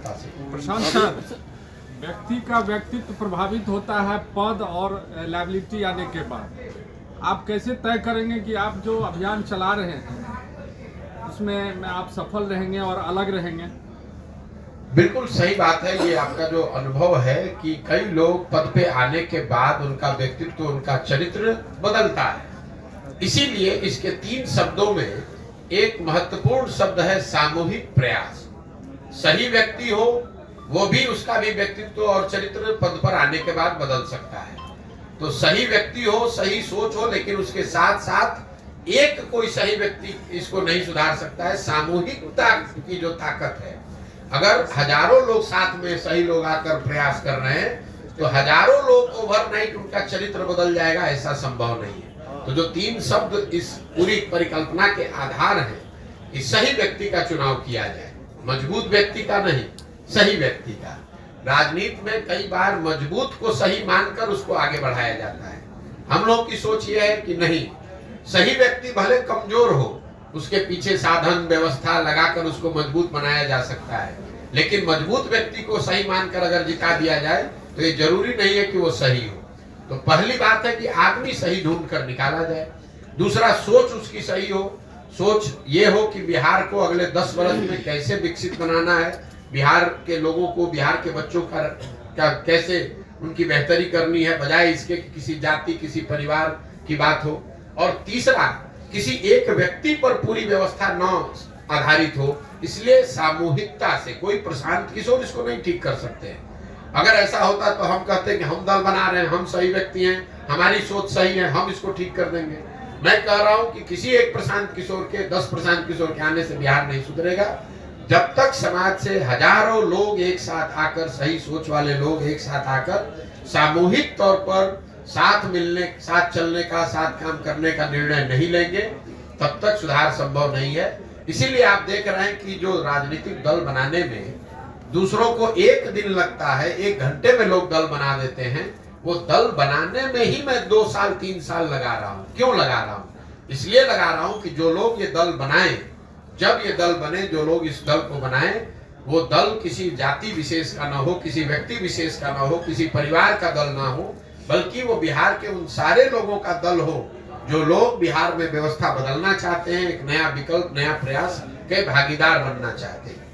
जनता से। प्रशांत सर, व्यक्ति का व्यक्तित्व प्रभावित होता है पद और लायबिलिटी आने के बाद। आप कैसे तय करेंगे कि आप जो अभियान चला रहे हैं उसमें आप सफल रहेंगे और अलग रहेंगे? बिल्कुल सही बात है। ये आपका जो अनुभव है कि कई लोग पद पे आने के बाद उनका व्यक्तित्व, उनका चरित्र बदलता है। इसीलिए इसके 3 शब्दों में एक महत्वपूर्ण शब्द है सामूहिक प्रयास। सही व्यक्ति हो, वो भी उसका भी व्यक्तित्व और चरित्र पद पर आने के बाद बदल सकता है। तो सही व्यक्ति हो, सही सोच हो, लेकिन उसके साथ साथ एक कोई सही व्यक्ति इसको नहीं सुधार सकता है। सामूहिकता की जो ताकत है, अगर हजारों लोग साथ में सही लोग आकर प्रयास कर रहे हैं तो हजारों लोग ओवरनाइट उनका चरित्र बदल जाएगा, ऐसा संभव नहीं है। तो जो 3 शब्द इस पूरी परिकल्पना के आधार हैं कि सही व्यक्ति का चुनाव किया जाए, मजबूत व्यक्ति का नहीं, सही व्यक्ति का। राजनीति में कई बार मजबूत को सही मानकर उसको आगे बढ़ाया जाता है। हम लोग की सोच यह है कि नहीं, सही व्यक्ति भले कमजोर हो, उसके पीछे साधन व्यवस्था लगाकर उसको मजबूत बनाया जा सकता है, लेकिन मजबूत व्यक्ति को सही मानकर अगर जिता दिया जाए तो ये जरूरी नहीं है कि वो सही हो। तो पहली बात है कि आदमी सही ढूंढ कर निकाला जाए। दूसरा, सोच उसकी सही हो। सोच ये हो कि बिहार को अगले 10 वर्ष में कैसे विकसित बनाना है, बिहार के लोगों को, बिहार के बच्चों का कैसे उनकी बेहतरी करनी है, बजाय इसके कि किसी जाति, किसी परिवार की बात हो। और तीसरा, किसी एक व्यक्ति पर पूरी व्यवस्था न आधारित हो। इसलिए सामूहिकता से कोई प्रशांत किशोर इसको नहीं ठीक कर सकते हैं। अगर ऐसा होता तो हम कहते हैं कि हम दल बना रहे हैं, हम सही व्यक्ति हैं, हमारी सोच सही है, हम इसको ठीक कर देंगे। मैं कह रहा हूं कि किसी एक प्रशांत किशोर के, 10 प्रशांत किशोर के आने से बिहार नहीं सुधरेगा। जब तक समाज से हजारों लोग एक साथ आकर, सही सोच वाले लोग एक साथ आकर सामूहिक तौर पर साथ मिलने, साथ चलने का, साथ काम करने का निर्णय नहीं लेंगे, तब तक सुधार संभव नहीं है। इसीलिए आप देख रहे हैं कि जो राजनीतिक दल बनाने में दूसरों को 1 दिन लगता है, 1 घंटे में लोग दल बना देते हैं, वो दल बनाने में ही मैं 2 साल 3 साल लगा रहा हूं। क्यों लगा रहा हूं? इसलिए लगा रहा हूं कि जो लोग ये दल बनाए, जब ये दल बने, जो लोग इस दल को बनाए, वो दल किसी जाति विशेष का ना हो, किसी व्यक्ति विशेष का ना हो, किसी परिवार का दल ना हो, बल्कि वो बिहार के उन सारे लोगों का दल हो जो लोग बिहार में व्यवस्था बदलना चाहते हैं, एक नया विकल्प, नया प्रयास के भागीदार बनना चाहते हैं।